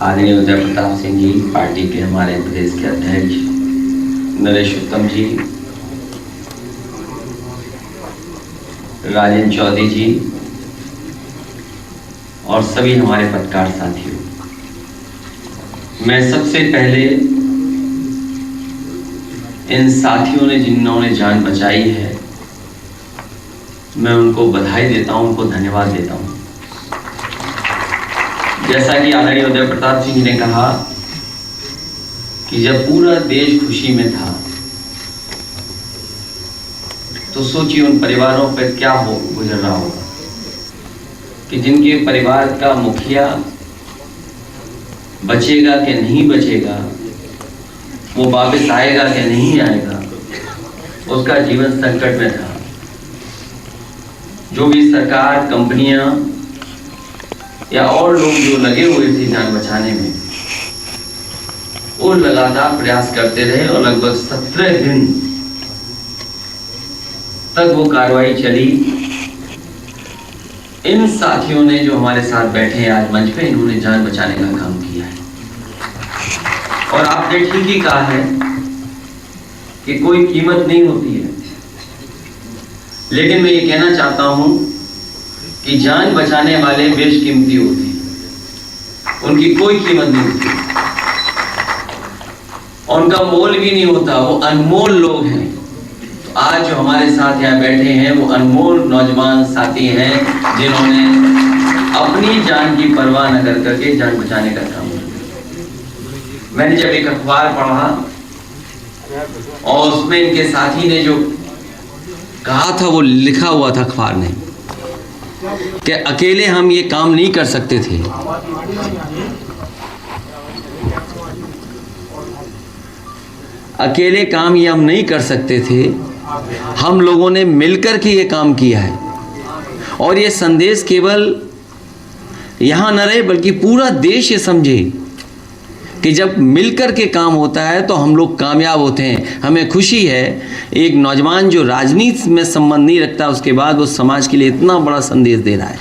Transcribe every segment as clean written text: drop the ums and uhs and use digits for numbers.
आदरणीय उदय प्रताप सिंह जी, पार्टी के हमारे प्रदेश के अध्यक्ष नरेश उत्तम जी, राजेंद्र चौधरी जी और सभी हमारे पत्रकार साथियों, मैं सबसे पहले इन साथियों ने जिन्होंने जान बचाई है, मैं उनको बधाई देता हूं, उनको धन्यवाद देता हूं। जैसा कि आदरणीय उदय प्रताप सिंह ने कहा कि जब पूरा देश खुशी में था तो सोचिए उन परिवारों पर क्या गुजर रहा होगा कि जिनके परिवार का मुखिया बचेगा कि नहीं बचेगा, वो वापस आएगा कि नहीं आएगा, उसका जीवन संकट में था। जो भी सरकार, कंपनियां या और लोग जो लगे हुए थे जान बचाने में, वो लगातार प्रयास करते रहे और लगभग 17 दिन तक वो कार्रवाई चली। इन साथियों ने जो हमारे साथ बैठे हैं आज मंच पे, इन्होंने जान बचाने का काम किया है। और आपने ठीक ही कहा है कि कोई कीमत नहीं होती है, लेकिन मैं ये कहना चाहता हूं कि जान बचाने वाले बेशकीमती होते हैं, उनकी कोई कीमत नहीं होती और उनका मोल भी नहीं होता, वो अनमोल लोग हैं। तो आज जो हमारे साथ यहाँ बैठे हैं वो अनमोल नौजवान साथी हैं जिन्होंने अपनी जान की परवाह न कर करके जान बचाने का काम किया। मैंने जब एक अखबार पढ़ा और उसमें इनके साथी ने जो कहा था, वो लिखा हुआ था अखबार में कि अकेले हम ये काम नहीं कर सकते थे, अकेले काम ये हम नहीं कर सकते थे, हम लोगों ने मिलकर के ये काम किया है। और ये संदेश केवल यहाँ न रहे बल्कि पूरा देश ये समझे कि जब मिलकर के काम होता है तो हम लोग कामयाब होते हैं। हमें खुशी है एक नौजवान जो राजनीति में संबंध नहीं रखता, उसके बाद वो समाज के लिए इतना बड़ा संदेश दे रहा है।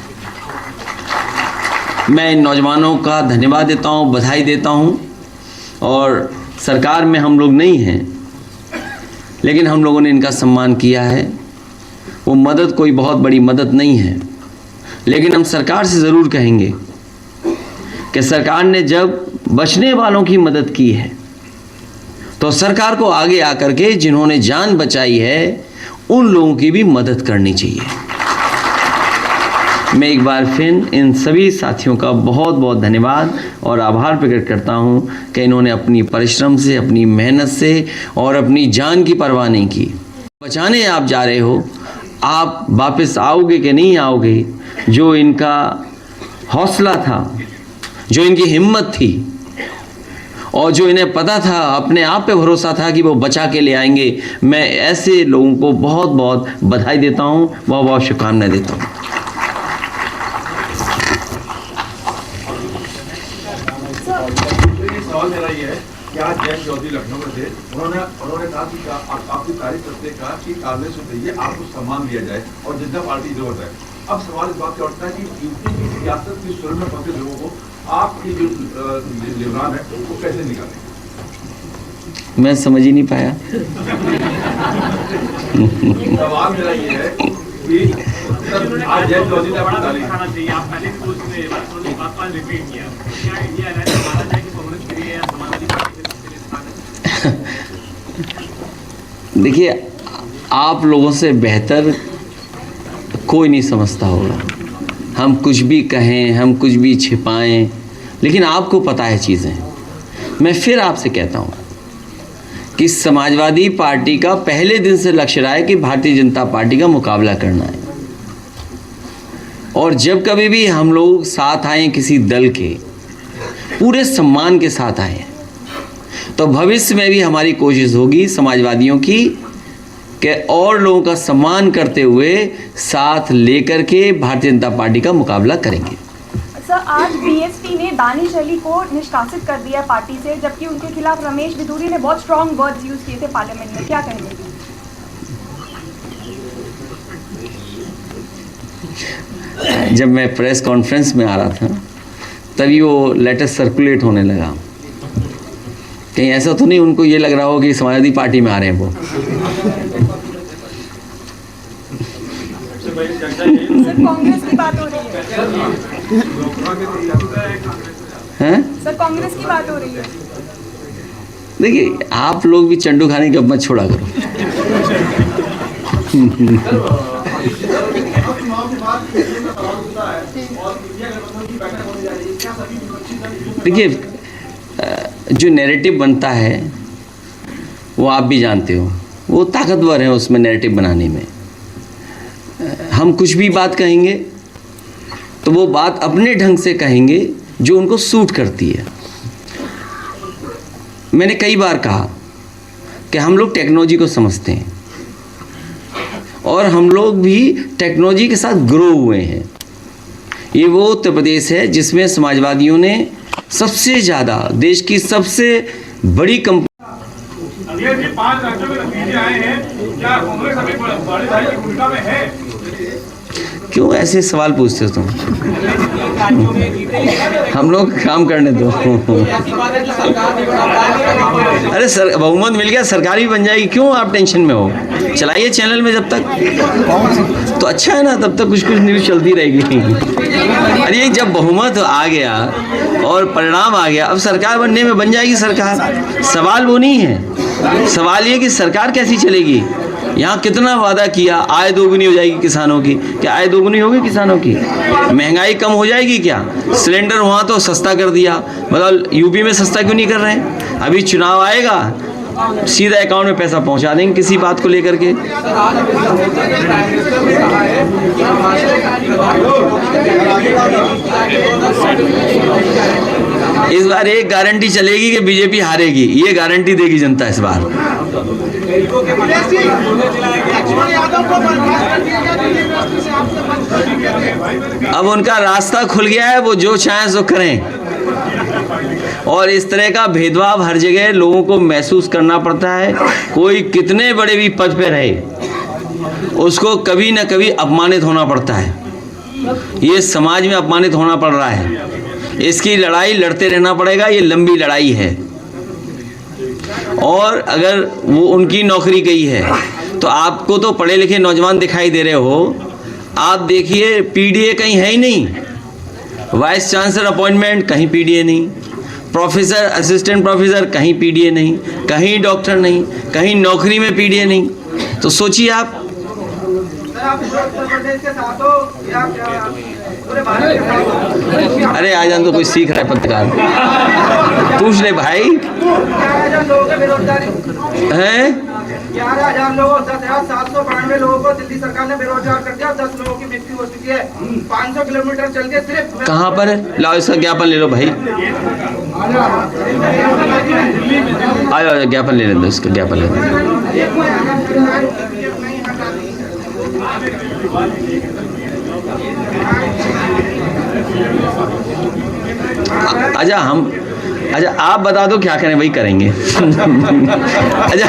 मैं इन नौजवानों का धन्यवाद देता हूँ, बधाई देता हूँ। और सरकार में हम लोग नहीं हैं, लेकिन हम लोगों ने इनका सम्मान किया है। वो मदद कोई बहुत बड़ी मदद नहीं है, लेकिन हम सरकार से ज़रूर कहेंगे कि सरकार ने जब बचने वालों की मदद की है तो सरकार को आगे आकर के जिन्होंने जान बचाई है उन लोगों की भी मदद करनी चाहिए। मैं एक बार फिर इन सभी साथियों का बहुत बहुत धन्यवाद और आभार प्रकट करता हूं कि इन्होंने अपनी परिश्रम से, अपनी मेहनत से और अपनी जान की परवाह नहीं की। बचाने आप जा रहे हो, आप वापस आओगे कि नहीं आओगे, जो इनका हौसला था, जो इनकी हिम्मत थी और जो इन्हें पता था, अपने आप पे भरोसा था कि वो बचा के ले आएंगे, मैं ऐसे लोगों को बहुत बहुत बधाई देता हूँ, बहुत बहुत शुभकामनाएं देता हूँ। सवाल मेरा ये है कि आज जयंत चौधरी लखनऊ में थे, उन्होंने कहा कि आपकी तारीफ करते कहा कि काबिल से चाहिए आपको सम्मान दिया जाए और जनता पार्टी जरूरत है। अब सवाल इस बात का उठता है कि यूपी की सियासत की सुर में फंसे लोगों को आपकी जो लिबरान है वो कैसे निकालेंगे? मैं समझ ही नहीं पाया। सवाल मेरा ये है कि आज जयंत चौधरी ने अपनी तारीफ देखिए, आप लोगों से बेहतर कोई नहीं समझता होगा। हम कुछ भी कहें, हम कुछ भी छिपाएं, लेकिन आपको पता है चीज़ें। मैं फिर आपसे कहता हूं कि समाजवादी पार्टी का पहले दिन से लक्ष्य रहा है कि भारतीय जनता पार्टी का मुकाबला करना है। और जब कभी भी हम लोग साथ आए किसी दल के, पूरे सम्मान के साथ आए, तो भविष्य में भी हमारी कोशिश होगी समाजवादियों की कि और लोगों का सम्मान करते हुए साथ लेकर के भारतीय जनता पार्टी का मुकाबला करेंगे। सर, आज बीएसपी ने दानिश अली को निष्कासित कर दिया पार्टी से, जबकि उनके खिलाफ रमेश बिधूरी ने बहुत स्ट्रॉन्ग वर्ड्स यूज किए थे पार्लियामेंट में, क्या कहेंगे? जब मैं प्रेस कॉन्फ्रेंस में आ रहा था तभी वो लेटर सर्कुलेट होने लगा। कहीं ऐसा तो नहीं उनको ये लग रहा हो कि समाजवादी पार्टी में आ रहे हैं वो। सर कांग्रेस की बात हो रही है। हैं? सर कांग्रेस की बात हो रही है। देखिए आप लोग भी चंडू खाने की अब मत छोड़ा करो। देखिए जो नैरेटिव बनता है वो आप भी जानते हो, वो ताकतवर है उसमें नैरेटिव बनाने में। हम कुछ भी बात कहेंगे तो वो बात अपने ढंग से कहेंगे जो उनको सूट करती है। मैंने कई बार कहा कि हम लोग टेक्नोलॉजी को समझते हैं और हम लोग भी टेक्नोलॉजी के साथ ग्रो हुए हैं। ये वो उत्तर प्रदेश है जिसमें समाजवादियों ने सबसे ज़्यादा देश की सबसे बड़ी कंपनी। अभी 5 राज्यों में नतीजे आए हैं, क्या कांग्रेस अभी बड़े भाई की भूमिका में है? क्यों ऐसे सवाल पूछते हो तुम? हम लोग काम करने दो। अरे सर बहुमत मिल गया, सरकार भी बन जाएगी, क्यों आप टेंशन में हो? चलाइए चैनल में जब तक तो अच्छा है ना, तब तक कुछ कुछ न्यूज़ चलती रहेगी। अरे जब बहुमत आ गया और परिणाम आ गया, अब सरकार बनने में बन जाएगी सरकार। सवाल वो नहीं है, सवाल ये कि सरकार कैसी चलेगी। यहाँ कितना वादा किया, आय दोगुनी हो जाएगी किसानों की, क्या आय दोगुनी होगी किसानों की? महंगाई कम हो जाएगी क्या? सिलेंडर वहाँ तो सस्ता कर दिया, मतलब यूपी में सस्ता क्यों नहीं कर रहे हैं? अभी चुनाव आएगा, सीधा अकाउंट में पैसा पहुँचा देंगे किसी बात को लेकर के। इस बार एक गारंटी चलेगी कि बीजेपी हारेगी, ये गारंटी देगी जनता इस बार। अब उनका रास्ता खुल गया है, वो जो चाहें सो करें। और इस तरह का भेदभाव हर जगह लोगों को महसूस करना पड़ता है। कोई कितने बड़े भी पद पे रहे, उसको कभी न कभी अपमानित होना पड़ता है। ये समाज में अपमानित होना पड़ रहा है, इसकी लड़ाई लड़ते रहना पड़ेगा। ये लंबी लड़ाई है और अगर वो उनकी नौकरी गई है तो आपको तो पढ़े लिखे नौजवान दिखाई दे रहे हो, आप देखिए पीडीए कहीं है ही नहीं, वाइस चांसलर अपॉइंटमेंट कहीं पीडीए नहीं, प्रोफेसर असिस्टेंट प्रोफेसर कहीं पीडीए नहीं, कहीं डॉक्टर नहीं, कहीं नौकरी में पीडीए नहीं। तो सोचिए आप। अरे आ जान तो कोई सीख रहा है पत्रकार, पूछ ले भाई। 11,000 लोगों के बेरोजगारी हैं? 11,000 लोगों, 10,792 लोगों को दिल्ली सरकार ने बेरोजगार कर दिया। 10 लोगों की मृत्यु हो चुकी है। 500 किलोमीटर चल के सिर्फ कहाँ पर है? लाओ इसका ज्ञापन ले लो भाई। आयो ज्ञापन ले लेते, इसका ज्ञापन ले लेते। अच्छा आप बता दो क्या करें, वही करेंगे। अच्छा